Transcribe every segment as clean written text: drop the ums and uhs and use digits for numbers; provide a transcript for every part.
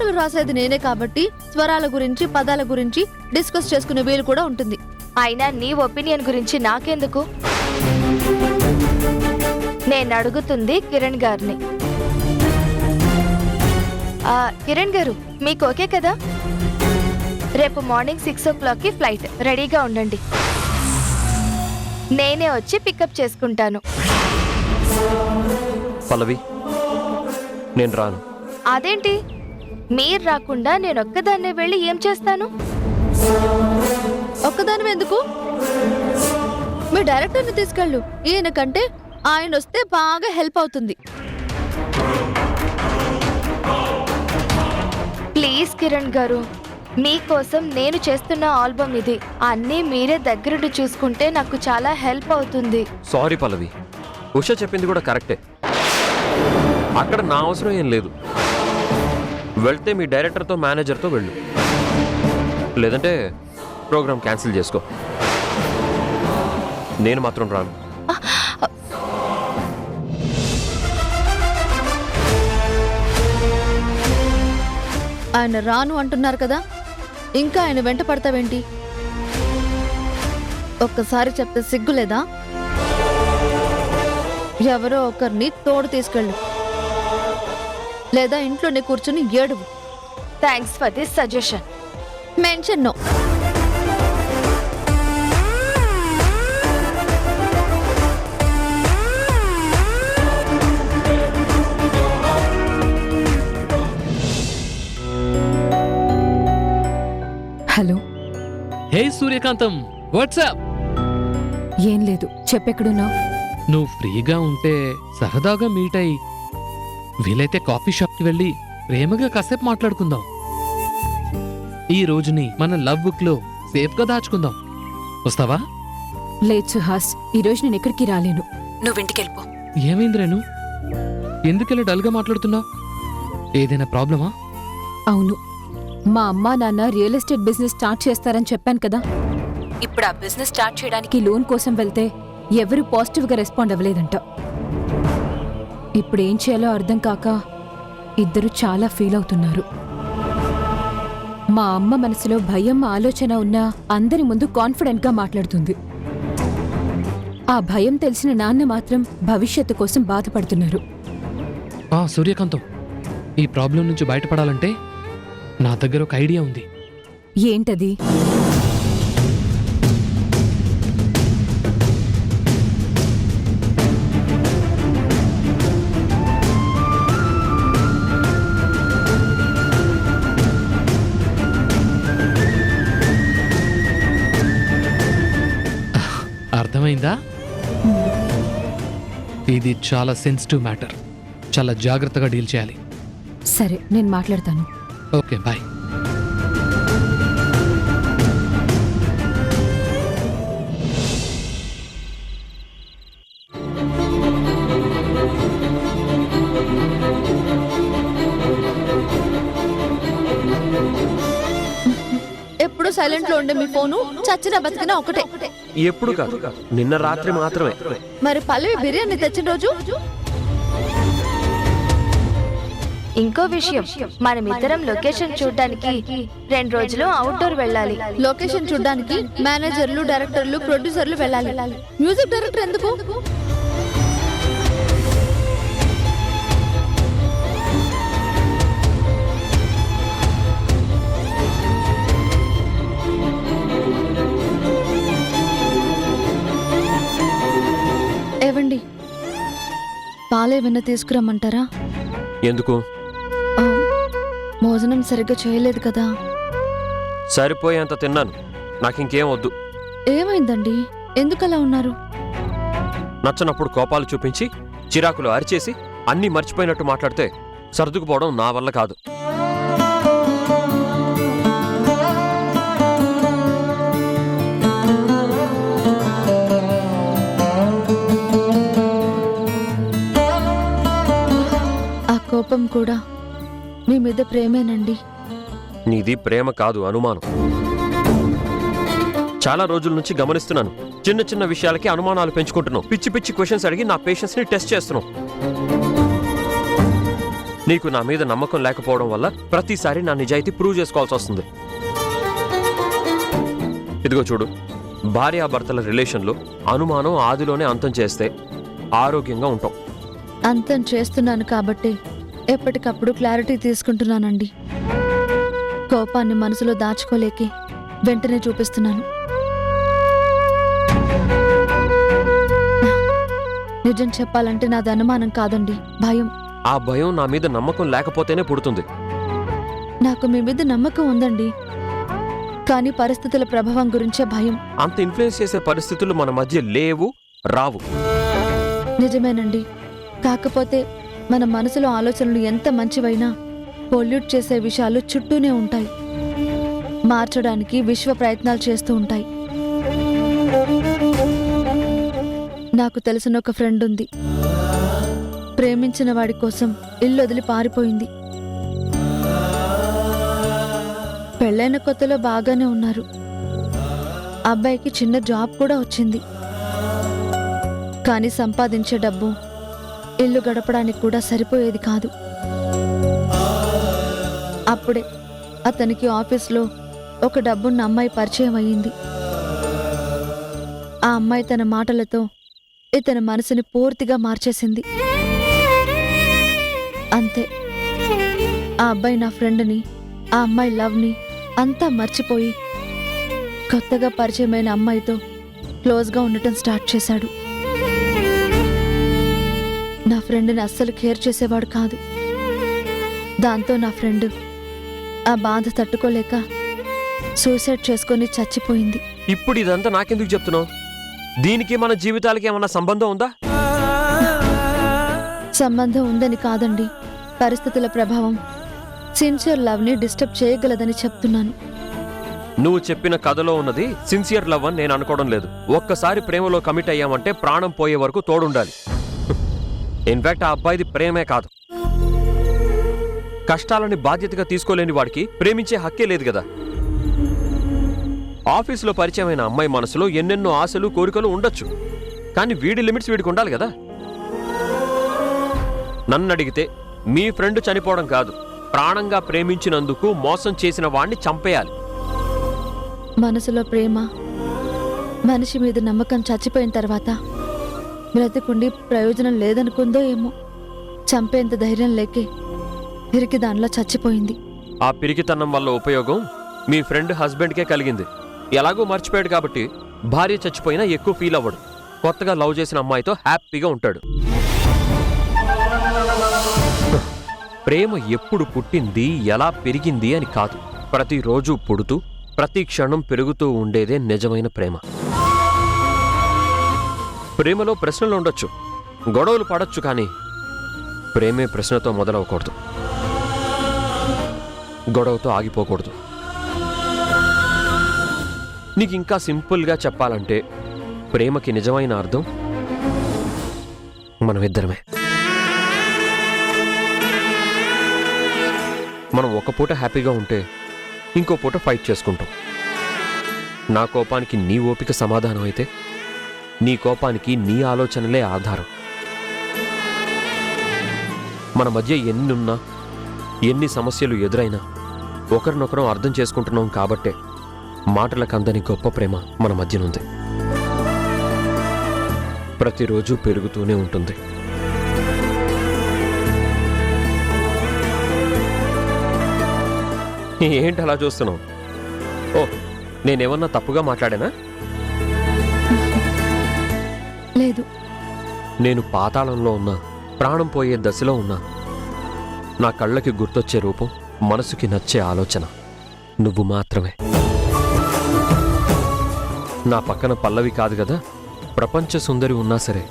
పాటలు రాసేది నేనే కాబట్టి స్వరాల గురించి పదాల గురించి డిస్కస్ చేసుకునే వీలు కూడా ఉంటుంది. అయినా నీ ఒపీనియన్ గురించి నాకెందుకు? నేను అడుగుతుంది కిరణ్ గారిని. కిరణ్ గారు, మీకు ఓకే కదా? రేపు మార్నింగ్ 6 o'clockకి ఫ్లైట్. రెడీగా ఉండండి. నేనే వచ్చి పికప్ చేసుకుంటాను. పల్లవి, నేను రాను. అదేంటి, మీరు రాకుండా నేనొక్కదాన్నే వెళ్ళి ఏం చేస్తాను? ఒక్కదాని ఎందుకు? మీ డైరెక్టర్ని తీసుకెళ్ళు. ఈయన కంటే ఆయన వస్తే బాగా హెల్ప్ అవుతుంది. ప్లీజ్ కిరణ్ గారు, మీకోసం నేను చేస్తున్న ఆల్బమ్ ఇది. అన్నీ మీరే దగ్గరుండి చూసుకుంటే నాకు చాలా హెల్ప్ అవుతుంది. సారీ పల్లవి, ఉష చెప్పింది కూడా కరెక్టే. అక్కడ నా అవసరం ఏం లేదు. వెళ్తే మీ డైరెక్టర్తో మేనేజర్తో వెళ్ళు, లేదంటే ప్రోగ్రామ్ క్యాన్సిల్ చేసుకో. నేను మాత్రం రాను. ఆయన రాను అంటున్నారు కదా, ఇంకా ఆయన వెంట పడతావేంటి? ఒక్కసారి చెప్తే సిగ్గులేదా? ఎవరో ఒకరిని తోడు తీసుకెళ్ళు, లేదా ఇంట్లోనే కూర్చుని ఏడువు. Thanks for this suggestion. Mention no. Hello. Hey Suryakantham, what's up? ఏం లేదు, చెప్పెక్కడున్నావు? నువ్వు ఫ్రీగా ఉంటే సరదాగా మీట్ అయి వీలైతే కాఫీ షాప్కి వెళ్ళి ప్రేమగా కాసేపు మాట్లాడుకుందాం. ఈ రోజుని మన లవ్ బుక్ లో సేఫ్గా దాచుకుందాం. వస్తావా? లేదు సుహాస్, ఈరోజు నేను ఎక్కడికి రాలేను. నువ్వింటికెళ్ళిపో. ఏమైంది రేణు, ఎందుకెళ్ళి డల్గా మాట్లాడుతున్నావు? ఏదైనా ప్రాబ్లమా? అవును, మా అమ్మా నాన్న రియల్ ఎస్టేట్ బిజినెస్ స్టార్ట్ చేస్తారని చెప్పాను కదా. ఇప్పుడు ఆ బిజినెస్ స్టార్ట్ చేయడానికి లోన్ కోసం వెళ్తే ఎవరు పాజిటివ్గా రెస్పాండ్ అవ్వలేదంట. ఇప్పుడు ఏం చేయాలో అర్థం కాక ఇద్దరు చాలా ఫీల్ అవుతున్నారు. మా అమ్మ మనసులో భయం ఆలోచన ఉన్నా అందరి ముందు కాన్ఫిడెంట్గా మాట్లాడుతుంది. ఆ భయం తెలిసిన నాన్న మాత్రం భవిష్యత్తు కోసం బాధపడుతున్నారు. సూర్యకాంతం, ఈ ప్రాబ్లం నుంచి బయటపడాలంటే నా దగ్గర ఒక ఐడియా ఉంది. ఏంటది? అర్థమైందా? ఇది చాలా సెన్సిటివ్ మ్యాటర్. చాలా జాగ్రత్తగా డీల్ చేయాలి. సరే, నేను మాట్లాడతాను. Okay, bye. ఎప్పుడు సైలెంట్ లో ఉండే మీ ఫోను చచ్చినా బతికినా ఒకటే. ఎప్పుడు కాదు, నిన్న రాత్రి మాత్రమే. మరి పల్లవి బిర్యానీ తెచ్చిన రోజు? ఇంకో విషయం, మనమిద్దరం లొకేషన్ చూడ్డానికి 2 రోజులు అవుట్డోర్ వెళ్ళాలి. లొకేషన్ చూడ్డానికి మేనేజర్లు, డైరెక్టర్లు, ప్రొడ్యూసర్లు వెళ్ళాలి. మ్యూజిక్ డైరెక్టర్ ఎందుకు? ఏవండి, పాలేమన్నా తీసుకురమ్మంటారా? ఎందుకు? భోజనం సరిగ్గా చేయలేదు కదా. సరిపోయేంత తిన్నాను, నాకింకేం వద్దు. ఏమైందండి, ఎందుకలా ఉన్నారు? నచ్చనప్పుడు కోపాలు చూపించి చిరాకులు అరిచేసి అన్నీ మర్చిపోయినట్టు మాట్లాడితే సర్దుకుపోవడం నా వల్ల కాదు. ఆ కోపం కూడా మీ మీద ప్రేమేనండి. నీది ప్రేమ కాదు, అనుమానం. చాలా రోజుల నుంచి గమనిస్తున్నాను, చిన్న చిన్న విషయాలకి అనుమానాలు పెంచుకుంటున్నావు. పిచ్చి పిచ్చి క్వశ్చన్స్ అడిగి నా పేషెన్స్ ని టెస్ట్ చేస్తున్నావు. నీకు నా మీద నమ్మకం లేకపోవడం వల్ల ప్రతిసారి నా నిజాయితీ ప్రూవ్ చేసుకోవాల్సి వస్తుంది. ఇదిగో చూడు, భార్యాభర్తల రిలేషన్లో అనుమానం ఆదిలోనే అంతం చేస్తే ఆరోగ్యంగా ఉంటాం. అంతం చేస్తున్నాను కాబట్టి ఎప్పటికప్పుడు క్లారిటీ తీసుకుంటున్నానండి. కోపాన్ని మనసులో దాచుకోలేకే వెంటనే చూపిస్తున్నాను. నిజం చెప్పాలంటే నాది అనుమానం కాదండి, భయం. ఆ భయం నా మీద నమ్మకం లేకపోతేనే పుడుతుంది. నాకు మీ మీద నమ్మకం ఉందండి, కానీ పరిస్థితుల ప్రభావం గురించే భయం. అంత ఇన్ఫ్లుయెన్స్ చేసే పరిస్థితులు మన మధ్య లేవు, రావు. నిజమేనండి, కాకపోతే మన మనసులో ఆలోచనలు ఎంత మంచివైనా పొల్యూట్ చేసే విషయాలు చుట్టూనే ఉంటాయి. మార్చడానికి విశ్వ ప్రయత్నాలు చేస్తూ ఉంటాయి. నాకు తెలిసిన ఒక ఫ్రెండ్ ఉంది. ప్రేమించిన వాడి కోసం ఇల్లు వదిలి పారిపోయింది. పెళ్ళైన కొత్తలో బాగానే ఉన్నారు. అబ్బాయికి చిన్న జాబ్ కూడా వచ్చింది. కానీ సంపాదించే డబ్బు ఇల్లు గడపడానికి కూడా సరిపోయేది కాదు. అప్పుడే అతనికి ఆఫీస్లో ఒక డబ్బున్న అమ్మాయి పరిచయం అయ్యింది. ఆ అమ్మాయి తన మాటలతో ఇతని మనసుని పూర్తిగా మార్చేసింది. అంతే, ఆ అబ్బాయి నా ఫ్రెండ్ని, ఆ అమ్మాయి లవ్ని అంతా మర్చిపోయి కొత్తగా పరిచయమైన అమ్మాయితో క్లోజ్గా ఉండటం స్టార్ట్ చేశాడు. నా ఫ్రెండ్ని అస్సలు కేర్ చేసేవాడు కాదు. దాంతో నా ఫ్రెండ్ ఆ బాధ తట్టుకోలేక సూసైడ్ చేసుకొని చచ్చిపోయింది. ఇప్పుడు ఇదంతా నాకెందుకు చెప్తున్నావు? దీనికి మన జీవితాలకి ఏమన్నా సంబంధం ఉందా? సంబంధం ఉందని కాదండి, పరిస్థితుల ప్రభావం సిన్సియర్ లవ్ని డిస్టర్బ్ చేయగలదని చెప్తున్నాను. నువ్వు చెప్పిన కథలో ఉన్నది సిన్సియర్ లవ్ అని నేను అనుకోవడం లేదు. ఒక్కసారి ప్రేమలో కమిట్ అయ్యామంటే ప్రాణం పోయే వరకు తోడుండాలి. ఇన్ఫాక్ట్ ఆ అబ్బాయిది ప్రేమే కాదు, కష్టాలని బాధ్యతగా తీసుకోలేని వాడికి ప్రేమించే హక్కే లేదు కదా. ఆఫీసులో పరిచయమైన అమ్మాయి మనసులో ఎన్నెన్నో ఆశలు కోరికలు ఉండొచ్చు, కానీ వీడి లిమిట్స్ వీడికి ఉండాలి కదా. నన్ను అడిగితే మీ ఫ్రెండ్ చనిపోవడం కాదు, ప్రాణంగా ప్రేమించినందుకు మోసం చేసిన వాణ్ణి చంపేయాలి. మనసులో ప్రేమ, మనిషి మీద నమ్మకం చచ్చిపోయిన తర్వాత బ్రతికుండి ప్రయోజనం లేదనుకుందో ఏమో, చంపేంత ధైర్యం లేకే పిరికి దానిలో చచ్చిపోయింది. ఆ పిరికితనం వల్ల ఉపయోగం మీ ఫ్రెండ్ హస్బెండ్కే కలిగింది. ఎలాగో మర్చిపోయాడు కాబట్టి భార్య చచ్చిపోయినా ఎక్కువ ఫీల్ అవ్వడు. కొత్తగా లవ్ చేసిన అమ్మాయితో హ్యాపీగా ఉంటాడు. ప్రేమ ఎప్పుడు పుట్టింది, ఎలా పెరిగింది అని కాదు, ప్రతిరోజు పుడుతూ ప్రతి క్షణం పెరుగుతూ ఉండేదే నిజమైన ప్రేమ. ప్రేమలో ప్రశ్నలు ఉండొచ్చు, గొడవలు పడొచ్చు, కానీ ప్రేమే ప్రశ్నతో మొదలవకూడదు, గొడవతో ఆగిపోకూడదు. నీకు ఇంకా సింపుల్గా చెప్పాలంటే ప్రేమకి నిజమైన అర్థం మనమిద్దరమే. మనం ఒక పూట హ్యాపీగా ఉంటే ఇంకో పూట ఫైట్ చేసుకుంటాం. నా కోపానికి నీ ఓపిక సమాధానం అయితే నీ కోపానికి నీ ఆలోచనలే ఆధారం. మన మధ్య ఎన్నున్నా, ఎన్ని సమస్యలు ఎదురైనా ఒకరినొకరం అర్థం చేసుకుంటున్నాం కాబట్టే మాటలకు అందని గొప్ప ప్రేమ మన మధ్యనుంది. ప్రతిరోజు పెరుగుతూనే ఉంటుంది. ఏంటి అలా చూస్తున్నావు? ఓ, నేనేమన్నా తప్పుగా మాట్లాడానా? లేదు, నేను పాతాళంలో ఉన్నా, ప్రాణం పోయే దశలో ఉన్నా, నా కళ్ళకి గుర్తొచ్చే రూపం, మనసుకి నచ్చే ఆలోచన నువ్వు మాత్రమే. నా పక్కన పల్లవి కాదు కదా, ప్రపంచ సుందరి ఉన్నా సరే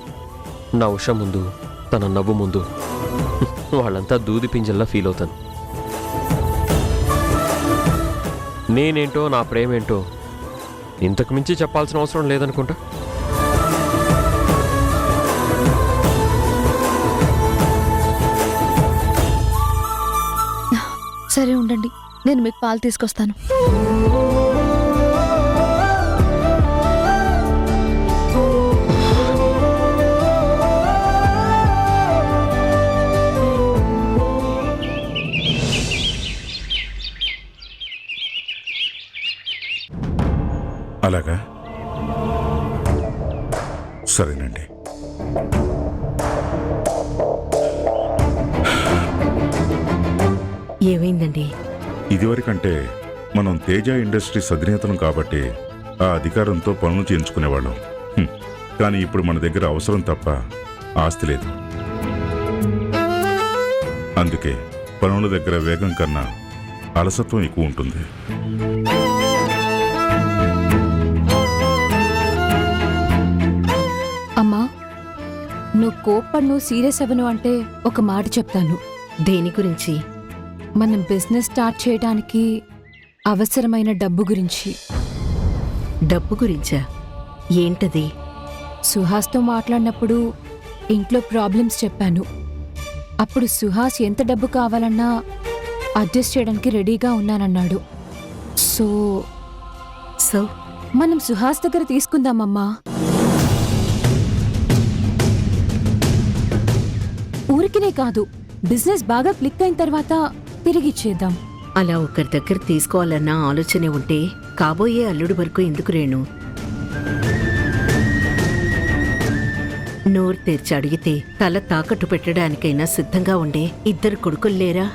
నా ఉష ముందు, తన నవ్వు ముందు వాళ్ళంతా దూది పింజల్లా ఫీల్ అవుతాను. నేనేంటో, నా ప్రేమేంటో ఇంతకు మించి చెప్పాల్సిన అవసరం లేదనుకుంటా. సరే ఉండండి, నేను మీకు పాలు తీసుకొస్తాను. అలాగా? సరేనండి. ఏమైందండి? ఇదివరకంటే మనం తేజ ఇండస్ట్రీస్ అధినేతలం కాబట్టి ఆ అధికారంతో పనులు చేయించుకునేవాళ్ళం. కానీ ఇప్పుడు మన దగ్గర అవసరం తప్ప ఆస్తి లేదు. అందుకే పనుల దగ్గర వేగం కన్నా అలసత్వం ఎక్కువ ఉంటుంది. అమ్మా, నువ్వు కోప్పడు సీరియస్ అవ్వను అంటే ఒక మాట చెప్తాను. దేని గురించి? మనం బిజినెస్ స్టార్ట్ చేయడానికి అవసరమైన డబ్బు గురించి. డబ్బు గురించా? ఏంటది? సుహాస్తో మాట్లాడినప్పుడు ఇంట్లో ప్రాబ్లమ్స్ చెప్పాను. అప్పుడు సుహాస్ ఎంత డబ్బు కావాలన్నా అడ్జస్ట్ చేయడానికి రెడీగా ఉన్నానన్నాడు. సో సో మనం సుహాస్ దగ్గర తీసుకుందామమ్మా. ఊరికినే కాదు, బిజినెస్ బాగా క్లిక్ అయిన తర్వాత తిరిగిచ్చేద్దాం. అలా ఒకరి దగ్గర తీసుకోవాలన్న ఆలోచనే ఉంటే కాబోయే అల్లుడి వరకు ఎందుకు రేణు? నోరు తెరిచి అడిగితే తల తాకట్టు పెట్టడానికైనా సిద్ధంగా ఉండే ఇద్దరు కొడుకుల్లేరా?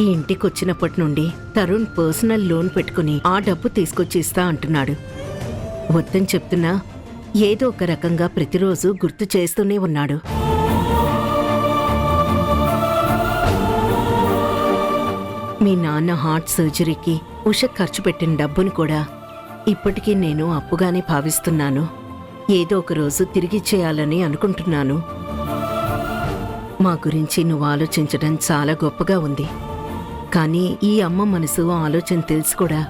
ఈ ఇంటికొచ్చినప్పటి నుండి తరుణ్ పర్సనల్ లోన్ పెట్టుకుని ఆ డబ్బు తీసుకొచ్చి ఇస్తా అంటున్నాడు. వద్దని చెప్తున్నా ఏదో ఒక రకంగా ప్రతిరోజు గుర్తు చేస్తూనే ఉన్నాడు. మీ నాన్న హార్ట్ సర్జరీకి ఉష ఖర్చు పెట్టిన డబ్బును కూడా ఇప్పటికీ నేను అప్పుగానే భావిస్తున్నాను. ఏదో ఒక రోజు తిరిగిచ్చేయాలని అనుకుంటున్నాను. మా గురించి నువ్వు ఆలోచించడం చాలా గొప్పగా ఉంది. కానీ ఈ అమ్మ మనసు ఆలోచన తెలుసు కూడా.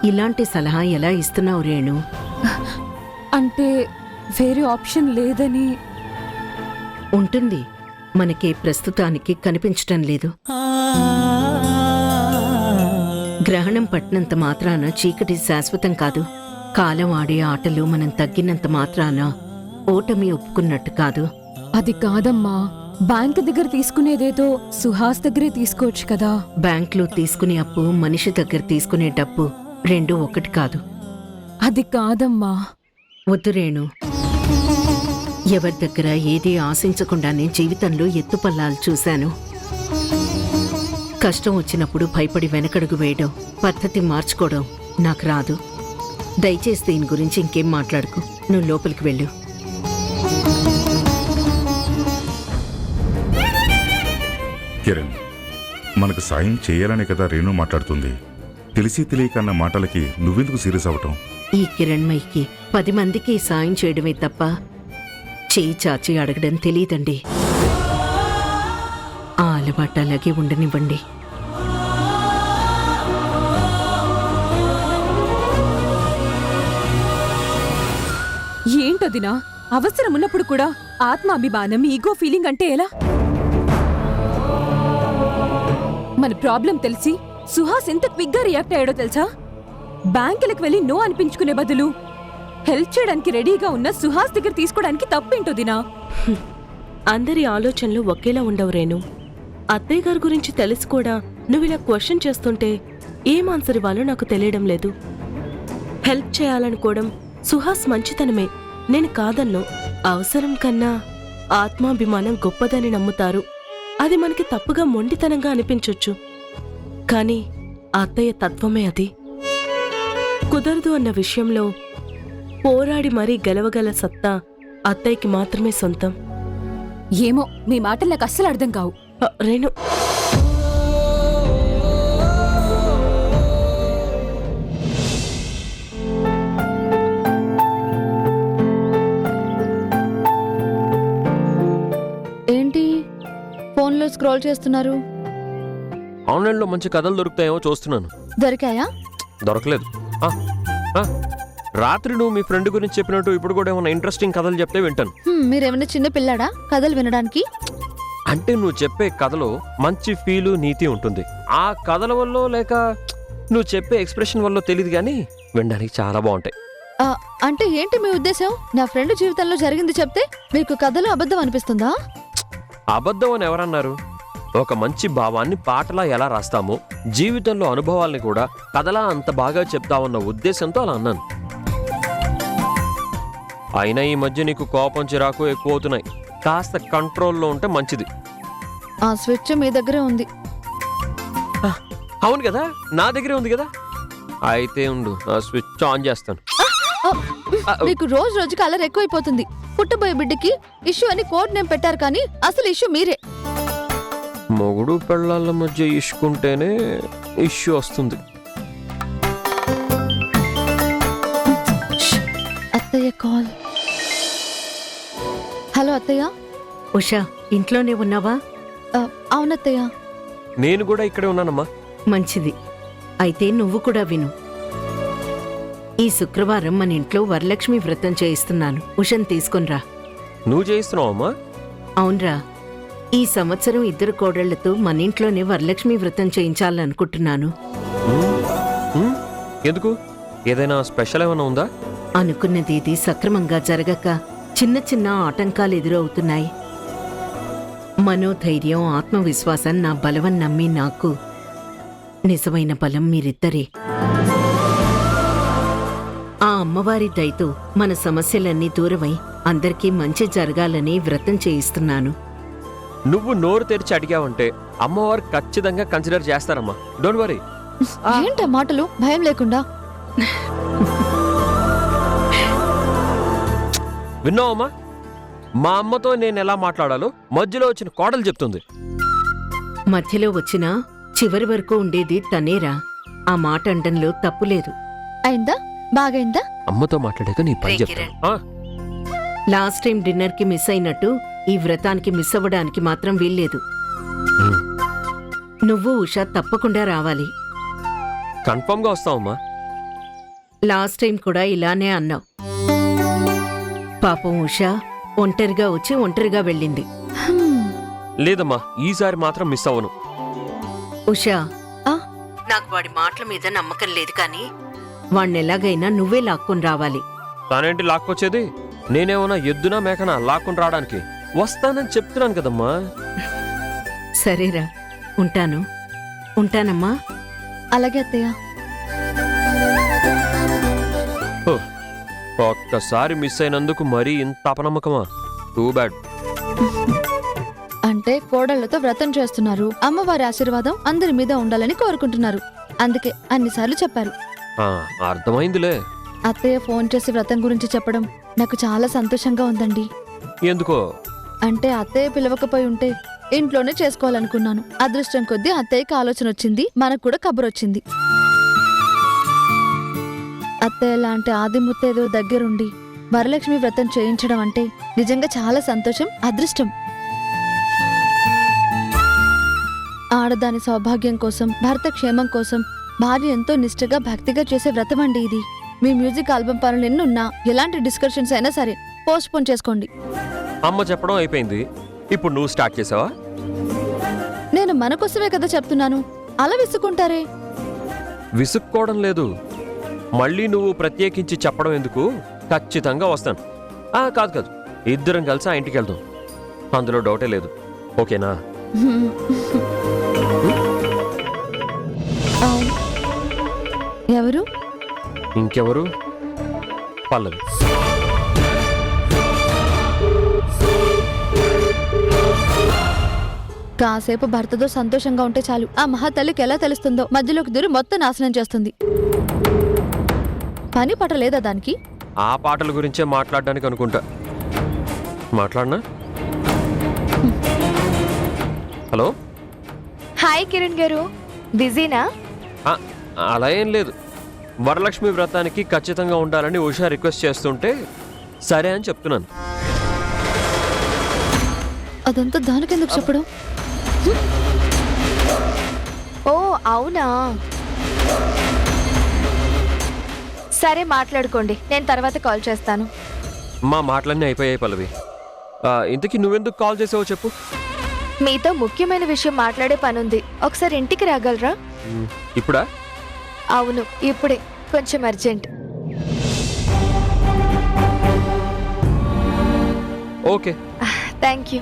ఇలాంటి సలహా ఎలా ఇస్తున్నావు రేణు? అంటే వేరే ఆప్షన్ లేదని. ఉంటుంది, మనకే ప్రస్తుతానికి కనిపించటం లేదు. గ్రహణం పట్టినంత మాత్రాన చీకటి శాశ్వతం కాదు. కాలం ఆడే ఆటలు మనం తగ్గినంత మాత్రాన ఓటమి ఒప్పుకున్నట్టు కాదు. అది కాదమ్మా, బ్యాంక్ దగ్గర తీసుకునేదేదో సుహాస్ దగ్గరే తీసుకోవచ్చు కదా. బ్యాంక్లో తీసుకునే అప్పు, మనిషి దగ్గర తీసుకునే డబ్బు రెండూ ఒకటి కాదు. అది కాదమ్మా. వద్దు రేణు, ఎవరి దగ్గర ఏదీ ఆశించకుండానే జీవితంలో ఎత్తుపల్లాలు చూశాను. కష్టం వచ్చినప్పుడు భయపడి వెనకడుగు వేయడం, పద్ధతి మార్చుకోవడం నాకు రాదు. దయచేసి దీని గురించి ఇంకేం మాట్లాడుకు. నువ్వు లోపలికి వెళ్ళు. కిరణ్, మనకు సాయం చేయాలనే కదా రేణు మాట్లాడుతుంది. తెలిసి తెలియక అన్న మాటలకి నువ్వెందుకు సీరియస్ అవటం? ఈ కిరణ్మయికి 10 మందికి సాయం చేయడమే తప్ప చేయి చాచి అడగడం తెలియదండి. ఆ అలవాటు అలాగే ఉండనివ్వండి. ఏంటదినా, అవసరం ఉన్నప్పుడు కూడా ఆత్మాభిమానం, ఈగో ఫీలింగ్ అంటే ఎలా? మన ప్రాబ్లం తెలిసి సుహాస్ ఎంత క్విక్గా రియాక్ట్ అయ్యాడో తెలుసా? బ్యాంకులకు వెళ్ళి నో అనిపించుకునే బదులు హెల్ప్ చేయడానికి రెడీగా ఉన్న సుహాస్ దగ్గర తీసుకోవడానికి తప్పేంటో దినా? అందరి ఆలోచనలు ఒకేలా ఉండవు రేణు. అత్తయ్య గారి గురించి తెలిసి కూడా నువ్వు ఇలా క్వశ్చన్ చేస్తుంటే ఏం ఆన్సర్ ఇవ్వాలో నాకు తెలియడం లేదు. హెల్ప్ చేయాలనుకోవడం సుహాస్ మంచితనమే, నేను కాదన్ను. అవసరం కన్నా ఆత్మాభిమానం గొప్పదని నమ్ముతారు. అది మనకి తప్పుగా మొండితనంగా అనిపించొచ్చు, కానీ అత్తయ్య తత్వమే అది. కుదరదు అన్న విషయంలో పోరాడి మరీ గెలవగల సత్తా అత్తయ్యకి మాత్రమే సొంతం. ఏమో, మీ మాటలు నాకు అస్సలు అర్థం కావు. రేణు, ఏంటి ఫోన్లో స్క్రోల్ చేస్తున్నారు? ఆన్లైన్లో మంచి కథలు దొరుకుతాయేమో చూస్తున్నాను. దొరికాయా? దొరకలేదు. ఆ, ఆ, రాత్రి నువ్వు మీ ఫ్రెండ్ గురించి చెప్పినట్టు ఇప్పుడు కూడా ఏమైనా ఇంట్రెస్టింగ్ కథలు చెప్తే వింటాను. మీరేమైనా చిన్న పిల్లాడా కథలు వినడానికి? అంటే నువ్వు చెప్పే కథలో మంచి ఫీలు, నీతి ఉంటుంది. ఆ కథల వల్ల లేక నువ్వు చెప్పే ఎక్స్ప్రెషన్ వల్ల తెలియదు, కానీ వినడానికి చాలా బాగుంటాయి. అంటే ఏంటి మీ ఉద్దేశం? నా ఫ్రెండ్ జీవితంలో జరిగింది చెప్తే మీకు కథలు అబద్ధం అనిపిస్తుందా? అబద్ధం అని ఎవరన్నారు? ఒక మంచి భావాన్ని పాటలా ఎలా రాస్తామో జీవితంలో అనుభవాల్ని కూడా కథలా అంత బాగా చెప్తామన్న ఉద్దేశంతో అలా అన్నాను. అయినా ఈ మధ్య నీకు కోపం చిరాకు ఎక్కువ అవుతున్నాయి. కాస్త కంట్రోల్లో ఉంటే మంచిది. ఆ స్విచ్ మీ దగ్గరే ఉంది. అవును కదా, నా దగ్గరే ఉంది కదా. అయితే ఉండు, ఆ స్విచ్ ఆన్ చేస్తాను. మీకు రోజు రోజుకి అల్లరి ఎక్కువైపోతుంది. పుట్టబోయే బిడ్డకి ఇష్యూ అని కోడ్ నేమ్ పెట్టారు, కానీ అసలు ఇష్యూ మీరే. మొగుడు పెళ్ళాల మధ్య ఇష్కుంటేనే ఇష్యూ వస్తుంది. అత్తయ్య కాల్. హలో అత్తయ్య. ఉషా, ఇంట్లోనే ఉన్నావా? అవునత్తయ్య. నేను కూడా ఇక్కడే ఉన్నానమ్మా. మంచిది. అయితే నువ్వు కూడా విను. ఈ శుక్రవారం మన ఇంట్లో వరలక్ష్మి వ్రతం చేయిస్తున్నాను. ఉషను తీసుకునిరా. నువ్వు చేయిస్తున్నావమ్మా? అవునరా, ఈ సంవత్సరం ఇద్దరు కోడళ్లతో మన ఇంట్లోనే వరలక్ష్మి వ్రతం చేయించాలనుకుంటున్నాను. ఎందుకు? ఏదైనా స్పెషల్ ఏమైనా ఉందా? అనుకున్నది ఇది సక్రమంగా జరగక చిన్న చిన్న ఆటంకాలు ఎదురవుతున్నాయి. మనోధైర్యం, ఆత్మవిశ్వాసం నా బలవని నమ్మి నాకు నిజమైన బలం మీరిద్దరే. ఆ అమ్మవారి దయతో మన సమస్యలన్నీ దూరమై అందరికీ మంచి జరగాలని వ్రతం చేయిస్తున్నాను. నువ్వు నోరు తెరిచి అడిగావంటే అమ్మవారు ఖచ్చితంగా కన్సిడర్ చేస్తారమ్మా. Don't worry. ఏంట మాటలు భయం లేకుండా? విన్నావమ్మా, మా అమ్మతో నేను ఎలా మాట్లాడాలో మధ్యలో వచ్చిన కోడలు చెప్తుంది. మధ్యలో వచ్చినా చివరి వరకు ఉండేది తనేరా. ఆ మాట అండంలో తప్పులేదు. అయిందా? బాగైందా? అమ్మతో మాట్లాడాక నీ పని రే చెప్తాను. కిరణ్. లాస్ట్ టైం డిన్నర్ కి మిస్ అయినట్టు ఈ వ్రతానికి మిస్ అవ్వడానికి మాత్రం వీల్లేదు. నువ్వు ఉషా తప్పకుండా రావాలి. కన్ఫర్మ్ గా వస్తావమ్మా. లాస్ట్ టైం కూడా ఇలానే అన్నావు. పాపం ఉషా ఒంటరిగా వచ్చి ఒంటరిగా వెళ్ళింది. లేదమ్మా, ఈసారి మాత్రం మిస్ అవ్వను. ఉషా, ఆ? నాకు వాడి మాటల మీద నమ్మకం లేదు, కానీ వాణ్ణి ఎలాగైనా నువ్వే లాక్కొని రావాలి. తానేంటి లాక్కొచ్చేది? నేనేమన్నా ఎద్దునా మేకనా లాక్కుని రావడానికి? వస్తానని చెప్తున్నాను కదమ్మా. సరేరా, ఉంటాను. ఉంటానమ్మా. అలాగే అత్తయ్య. హో, ఒక్కసారి మిస్ అయినందుకు మరీ ఇంత అపనమ్మకమా? Too bad. అంటే కోడళ్లతో వ్రతం చేస్తున్నారు, అమ్మవారి ఆశీర్వాదం అందరి మీద ఉండాలని కోరుకుంటున్నారు. అందుకే అన్నిసార్లు చెప్పారు. అర్థమైందిలే. అత్తయ్య ఫోన్ చేసి వ్రతం గురించి చెప్పడం నాకు చాలా సంతోషంగా ఉందండి. ఎందుకో? అంటే అత్తయ్య పిలవకపోయి ఉంటే ఇంట్లోనే చేసుకోవాలనుకున్నాను. అదృష్టం కొద్దీ అత్తయ్యకి ఆలోచన వచ్చింది, మనకు కూడా కబురొచ్చింది. అత్తయ్య లాంటి ఆదిముత్తేదో దగ్గరుండి వరలక్ష్మి వ్రతం చేయించడం అంటే నిజంగా చాలా సంతోషం, అదృష్టం. ఆడదాని సౌభాగ్యం కోసం, భర్త క్షేమం కోసం భార్య ఎంతో నిష్ఠగా భక్తిగా చేసే వ్రతం అండి ఇది. మీ మ్యూజిక్ ఆల్బమ్ పనులు ఎన్నున్నా, ఎలాంటి డిస్కషన్స్ అయినా సరే పోస్ట్ పోన్ చేసుకోండి. అమ్మ చెప్పడం అయిపోయింది, ఇప్పుడు నువ్వు స్టార్ట్ చేసావా? నేను మన కోసమే కదా చెప్తున్నాను, అలా విసుకుంటారే. విసుక్కోవడం లేదు, మళ్ళీ నువ్వు ప్రత్యేకించి చెప్పడం ఎందుకు? ఖచ్చితంగా వస్తాను. కాదు కాదు, ఇద్దరం కలిసి ఆ ఇంటికి వెళ్దాం, అందులో డౌటే లేదు. ఓకేనా? ఎవరు? ఇంకెవరు? పల్లవి. కాసేపు భర్తతో సంతోషంగా ఉంటే చాలు, ఆ మహాతల్లికి ఎలా తెలుస్తుందో మధ్యలోకి దూరి మొత్తం నాశనం చేస్తుంది. పని పట లేదా దానికి? ఆ పాటల గురించే మాట్లాడడానికి అనుకుంటా. మాట్లాడనా? హలో. హాయ్ కిరణ్ గారు, బిజీనా? అలా ఏం లేదు. వరలక్ష్మి వ్రతానికి ఖచ్చితంగా ఉండాలని ఉషా రిక్వెస్ట్ చేస్తుంటే సరే అని చెప్తున్నాను. అదంతా దానికెందుకు చెప్పడం? ఓ అవునా, సరే మాట్లాడుకోండి, నేను తర్వాత కాల్ చేస్తాను. మా మాటలన్నీ అయిపోయాయి పల్లవి. ఇంతకీ నువ్వెందుకు కాల్ చేసావో చెప్పు. మీతో ముఖ్యమైన విషయం మాట్లాడే పనుంది, ఒకసారి ఇంటికి రాగలరా? ఇప్పుడా? అవును, ఇప్పుడే, కొంచెం అర్జెంట్. Okay, thank you.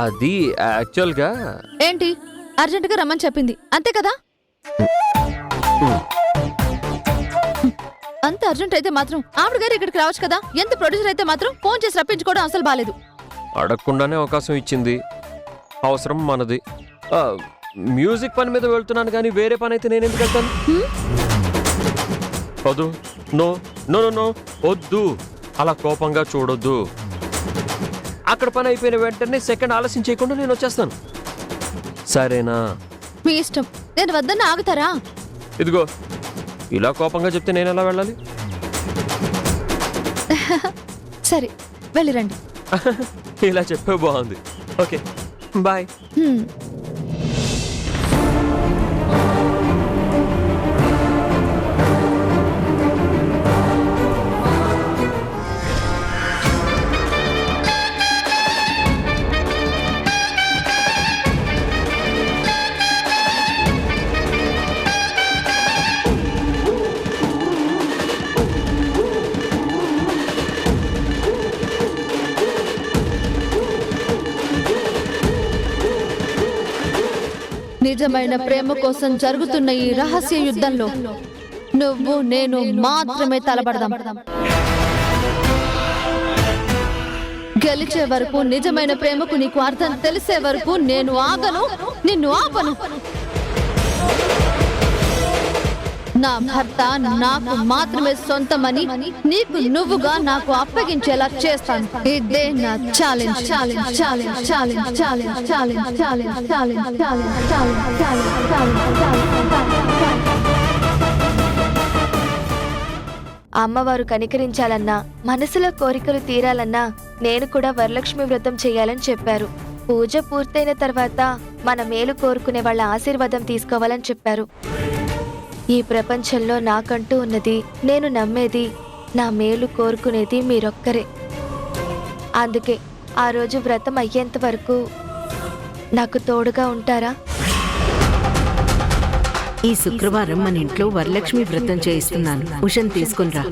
అది యాక్చువల్గా ఏంటి అర్జెంటుగా రమ్మని చెప్పింది అంతే కదా? అంత అర్జెంట్ అయితే మాత్రం ఆవిడ గారు ఇక్కడికి రావచ్చు కదా. ఎంత ప్రొడ్యూసర్ అయితే మాత్రం ఫోన్ చేసి రప్పించుకోవడం అసలు బాలేదు. అడగకుండానే అవకాశం ఇచ్చింది. అవసరం మనది. మ్యూజిక్ పని మీద వెళ్తున్నాను కానీ వేరే పని అయితే నేను ఎందుకు వెళ్తాను? వద్దు, నో నో నో నో వద్దు. అలా కోపంగా చూడొద్దు. అక్కడ పని అయిపోయిన వెంటనే సెకండ్ ఆలస్యం చేయకుండా నేను వచ్చేస్తాను. సరేనా? మీ ఇష్టం. నేను వద్దన్న ఆగుతారా? ఇదిగో ఇలా కోపంగా చెప్తే నేను ఎలా వెళ్ళాలి? సరే వెళ్ళిరండి. ఇలా చెప్పే బాగుంది. Okay bye. హ్మ్. నిజమైన ప్రేమ కోసం జరుగుతున్న ఈ రహస్య యుద్ధంలో నువ్వు నేను మాత్రమే తలపడదాం. గెలిచే వరకు, నిజమైన ప్రేమకు నీకు అర్థం తెలిసే వరకు నేను ఆగను, నిన్ను ఆపను. నా భర్త నాకు మాత్రమే సొంతమని నీకు నువ్వుగా నాకు అప్పగించేలా చేస్తాను. ఇదే నా challenge. Challenge challenge challenge challenge challenge challenge challenge challenge అమ్మవారు కనికరించాలన్నా, మనసులో కోరికలు తీరాలన్నా నేను కూడా వరలక్ష్మి వ్రతం చేయాలని చెప్పారు. పూజ పూర్తయిన తర్వాత మన మేలు కోరుకునే వాళ్ళ ఆశీర్వాదం తీసుకోవాలని చెప్పారు. ఈ ప్రపంచంలో నాకంటూ ఉన్నది, నేను నమ్మేది, నా మేలు కోరుకునేది మీరొక్కరే. అందుకే ఆ రోజు వ్రతం అయ్యేంత వరకు నాకు తోడుగా ఉంటారా? ఈ శుక్రవారం మన ఇంట్లో వరలక్ష్మి వ్రతం చేయిస్తున్నాను. ఉషను తీసుకుని రా.